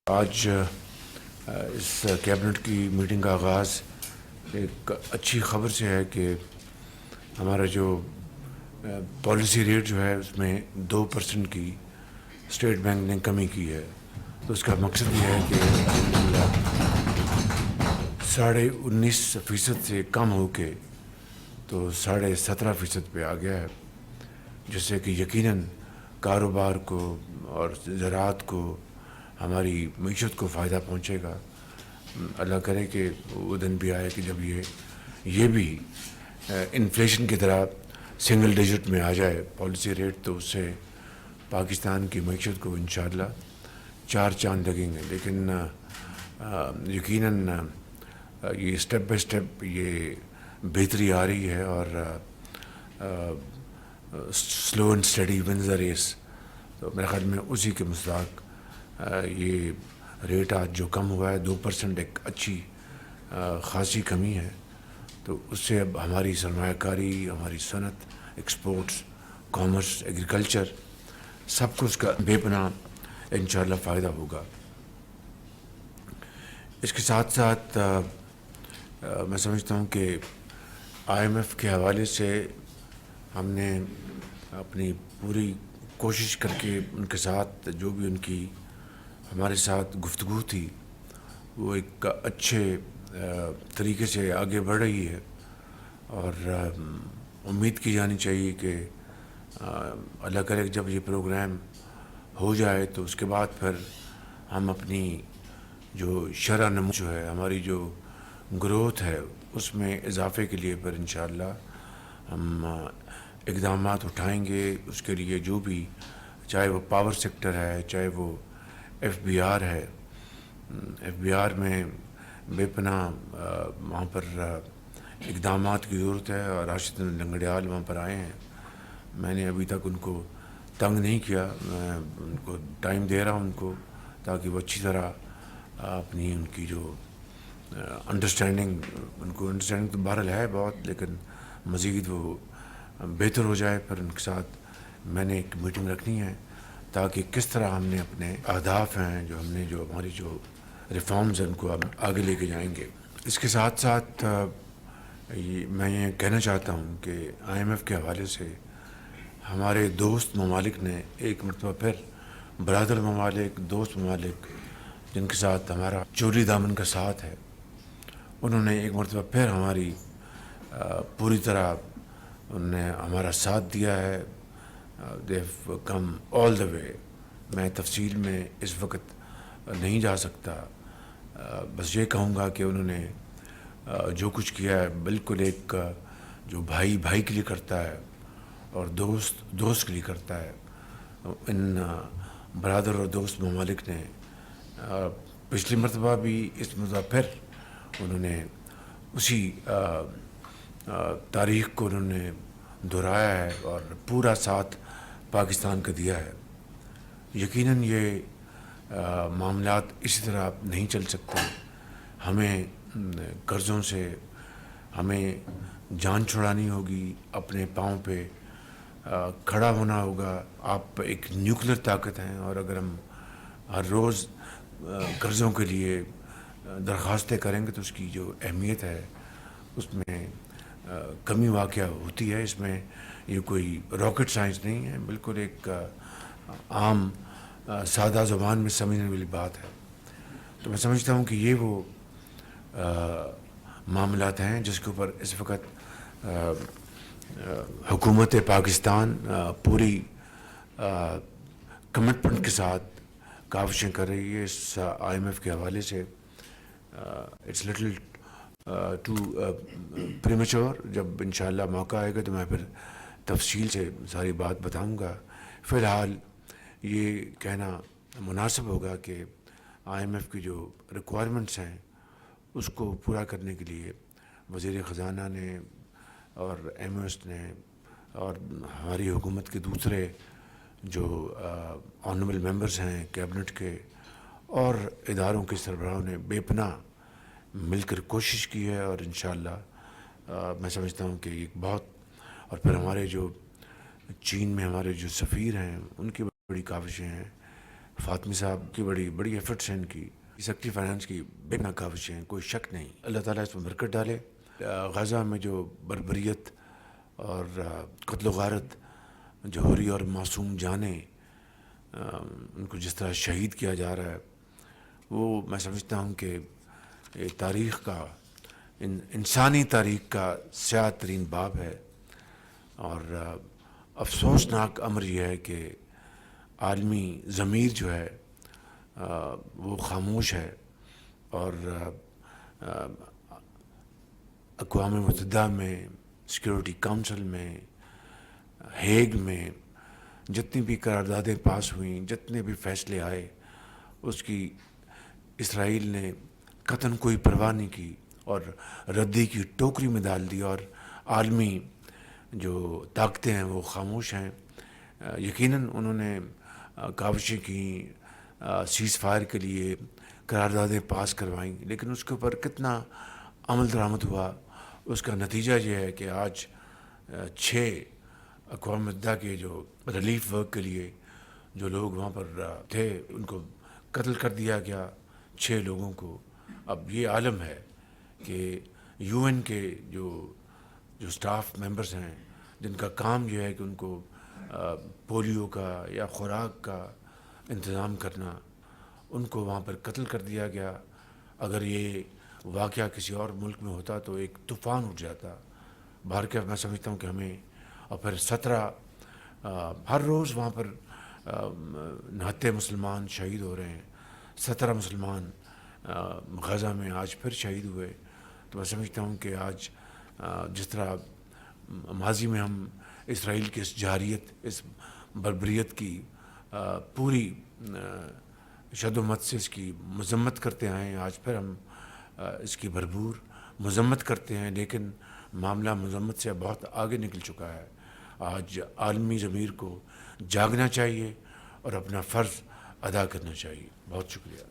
آج اس کیبنٹ کی میٹنگ کا آغاز ایک اچھی خبر سے ہے کہ ہمارا جو پالیسی ریٹ جو ہے اس میں 2% کی اسٹیٹ بینک نے کمی کی ہے. تو اس کا مقصد یہ ہے کہ 19.5% سے کم ہو کے تو 17.5% پہ آ گیا ہے، جس سے کہ یقیناً کاروبار کو اور زراعت کو، ہماری معیشت کو فائدہ پہنچے گا. اللہ کرے کہ وہ دن بھی آئے کہ جب یہ بھی انفلیشن کی طرح سنگل ڈیجٹ میں آ جائے پالیسی ریٹ، تو اس سے پاکستان کی معیشت کو انشاءاللہ 4 چاند لگیں گے. لیکن یقیناً یہ اسٹیپ بائی اسٹیپ یہ بہتری آ رہی ہے، اور slow and steady wins the race. تو میرے خیال میں اسی کے مصداق یہ ریٹ آج جو کم ہوا ہے 2%، ایک اچھی خاصی کمی ہے. تو اس سے اب ہماری سرمایہ کاری، ہماری صنعت، ایکسپورٹس، کامرس، ایگریکلچر، سب کو اس کا بے پناہ انشاءاللہ فائدہ ہوگا. اس کے ساتھ ساتھ میں سمجھتا ہوں کہ IMF کے حوالے سے ہم نے اپنی پوری کوشش کر کے ان کے ساتھ جو بھی ان کی ہمارے ساتھ گفتگو تھی وہ ایک اچھے طریقے سے آگے بڑھ رہی ہے، اور امید کی جانی چاہیے کہ اللہ کرے جب یہ پروگرام ہو جائے تو اس کے بعد پھر ہم اپنی جو شرح نمو جو ہے، ہماری جو گروتھ ہے، اس میں اضافے کے لیے پھر انشاءاللہ ہم اقدامات اٹھائیں گے. اس کے لیے جو بھی، چاہے وہ پاور سیکٹر ہے، چاہے وہ FBR ہے. FBR میں بے پناہ وہاں پر اقدامات کی ضرورت ہے، اور راشد لنگڑیال وہاں پر آئے ہیں. میں نے ابھی تک ان کو تنگ نہیں کیا، میں ان کو ٹائم دے رہا ہوں ان کو، تاکہ وہ اچھی طرح اپنی ان کی جو انڈرسٹینڈنگ تو بہرحال ہے بہت، لیکن مزید وہ بہتر ہو جائے. پھر ان کے ساتھ میں نے ایک میٹنگ رکھنی ہے تاکہ کس طرح ہم نے اپنے اہداف ہیں، جو ہماری جو ریفارمز ہیں، ان کو آگے لے کے جائیں گے. اس کے ساتھ ساتھ میں یہ کہنا چاہتا ہوں کہ IMF کے حوالے سے ہمارے دوست ممالک نے ایک مرتبہ پھر، برادر ممالک، دوست ممالک جن کے ساتھ ہمارا چولی دامن کا ساتھ ہے، انہوں نے ایک مرتبہ پھر ہماری پوری طرح انہوں نے ہمارا ساتھ دیا ہے. دے ہیو کم آل دا وے. میں تفصیل میں اس وقت نہیں جا سکتا، بس یہ کہوں گا کہ انہوں نے جو کچھ کیا ہے بالکل ایک جو بھائی بھائی کے لیے کرتا ہے اور دوست دوست کے لیے کرتا ہے. ان برادر اور دوست ممالک نے پچھلی مرتبہ بھی، اس مرتبہ پھر انہوں نے اسی تاریخ کو انہوں نے دہرایا ہے اور پورا ساتھ پاکستان کا دیا ہے. یقیناً یہ معاملات اسی طرح نہیں چل سکتے. ہمیں قرضوں سے ہمیں جان چھڑانی ہوگی، اپنے پاؤں پہ کھڑا ہونا ہوگا. آپ ایک نیوکلیر طاقت ہیں، اور اگر ہم ہر روز قرضوں کے لیے درخواستیں کریں گے تو اس کی جو اہمیت ہے اس میں کمی واقع ہوتی ہے. اس میں یہ کوئی راکٹ سائنس نہیں ہے، بالکل ایک عام سادہ زبان میں سمجھنے والی بات ہے. تو میں سمجھتا ہوں کہ یہ وہ معاملات ہیں جس کے اوپر اس وقت حکومت پاکستان پوری کمٹمنٹ کے ساتھ کاوشیں کر رہی ہے. اس IMF کے حوالے سے اٹس لٹل ٹو پریمیچور. جب انشاءاللہ موقع آئے گا تو میں پھر تفصیل سے ساری بات بتاؤں گا. فی الحال یہ کہنا مناسب ہوگا کہ IMF کی جو ریکوائرمنٹس ہیں اس کو پورا کرنے کے لیے وزیر خزانہ نے اور MOS نے اور ہماری حکومت کے دوسرے جو آنریبل ممبرز ہیں کیبنٹ کے اور اداروں کے سربراہوں نے بے پناہ مل کر کوشش کی ہے. اور انشاءاللہ میں سمجھتا ہوں کہ ایک بہت، اور پھر ہمارے جو چین میں ہمارے جو سفیر ہیں ان کی بڑی کاوشیں ہیں. فاطمی صاحب کی بڑی بڑی ایفرٹس ہیں ان کی، سیکٹری فائنانس کی بے پناہ کاوشیں ہیں، کوئی شک نہیں۔ اللہ تعالیٰ اس میں برکت ڈالے۔ غزہ میں جو بربریت اور قتل و غارت جو ہو رہی ہے اور معصوم جانیں ان کو جس طرح شہید کیا جا رہا ہے، وہ میں سمجھتا ہوں کہ یہ تاریخ کا انسانی تاریخ کا سیاہ ترین باب ہے، اور افسوسناک امر یہ ہے کہ عالمی ضمیر جو ہے وہ خاموش ہے، اور اقوام متحدہ میں، سیکیورٹی کونسل میں، ہیگ میں جتنی بھی قراردادیں پاس ہوئیں، جتنے بھی فیصلے آئے، اس کی اسرائیل نے قطعاً کوئی پرواہ نہیں کی اور ردی کی ٹوکری میں ڈال دی، اور عالمی جو طاقتیں ہیں وہ خاموش ہیں۔ یقیناً انہوں نے کاوشیں کی، سیز فائر کے لیے قراردادیں پاس کروائیں، لیکن اس کے اوپر کتنا عمل درآمد ہوا، اس کا نتیجہ یہ ہے کہ آج 6 اقوام متحدہ کے جو ریلیف ورک کے لیے جو لوگ وہاں پر تھے ان کو قتل کر دیا گیا، 6 لوگوں کو۔ اب یہ عالم ہے کہ یو این کے جو سٹاف ممبرز ہیں، جن کا کام یہ ہے کہ ان کو پولیو کا یا خوراک کا انتظام کرنا، ان کو وہاں پر قتل کر دیا گیا۔ اگر یہ واقعہ کسی اور ملک میں ہوتا تو ایک طوفان اٹھ جاتا۔ باہر کے میں سمجھتا ہوں کہ ہمیں، اور پھر 17 ہر روز وہاں پر نہتے مسلمان شہید ہو رہے ہیں، 17 مسلمان غزہ میں آج پھر شہید ہوئے۔ تو میں سمجھتا ہوں کہ آج جس طرح ماضی میں ہم اسرائیل کی اس جارحیت، اس بربریت کی پوری شد و مت سے اس کی مذمت کرتے آئے ہیں، آج پھر ہم اس کی بھرپور مذمت کرتے ہیں، لیکن معاملہ مذمت سے بہت آگے نکل چکا ہے۔ آج عالمی ضمیر کو جاگنا چاہیے اور اپنا فرض ادا کرنا چاہیے۔ بہت شکریہ۔